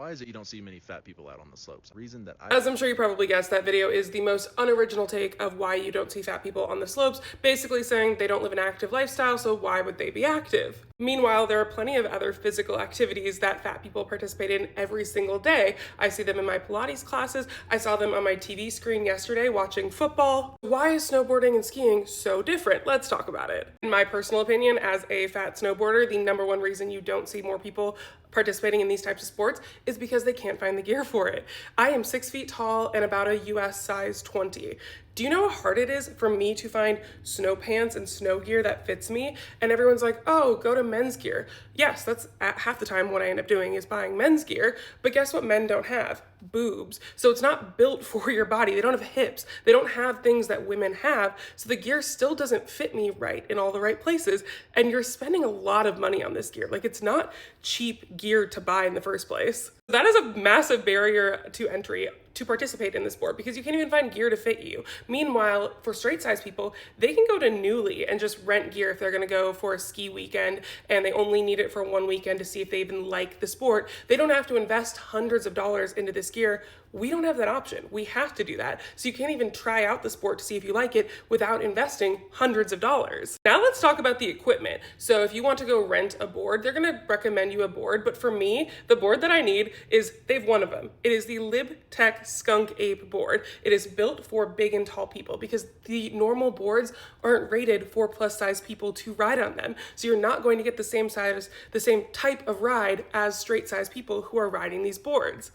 Why is it you don't see many fat people out on the slopes? Reason that As I'm sure you probably guessed, that video is the most unoriginal take of why you don't see fat people on the slopes, basically saying they don't live an active lifestyle, so why would they be active? Meanwhile, there are plenty of other physical activities that fat people participate in every single day. I see them in my Pilates classes. I saw them on my TV screen yesterday watching football. Why is snowboarding and skiing so different? Let's talk about it. In my personal opinion, as a fat snowboarder, the number one reason you don't see more people participating in these types of sports is because they can't find the gear for it. I am 6 feet tall and about a US size 20. Do you know how hard it is for me to find snow pants and snow gear that fits me? And everyone's like, oh, go to men's gear. Yes, that's half the time what I end up doing is buying men's gear, but guess what men don't have? Boobs. So it's not built for your body. They don't have hips. They don't have things that women have. So the gear still doesn't fit me right in all the right places. And you're spending a lot of money on this gear. Like, it's not cheap gear to buy in the first place. That is a massive barrier to entry to participate in the sport because you can't even find gear to fit you. Meanwhile, for straight size people, they can go to Nuuly and just rent gear if they're gonna go for a ski weekend and they only need it for one weekend to see if they even like the sport. They don't have to invest hundreds of dollars into this gear. We don't have that option. We have to do that. So you can't even try out the sport to see if you like it without investing hundreds of dollars. Now let's talk about the equipment. So if you want to go rent a board, they're gonna recommend you a board, but for me, the board that I need is, they have one of them. It is the LibTech Skunk Ape board. It is built for big and tall people because the normal boards aren't rated for plus size people to ride on them. So you're not going to get the same size, the same type of ride as straight size people who are riding these boards.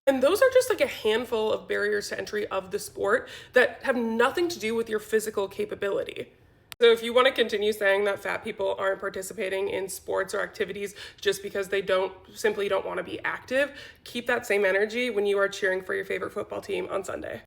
And those are just like a handful of barriers to entry of the sport that have nothing to do with your physical capability. So if you want to continue saying that fat people aren't participating in sports or activities just because they simply don't want to be active, keep that same energy when you are cheering for your favorite football team on Sunday.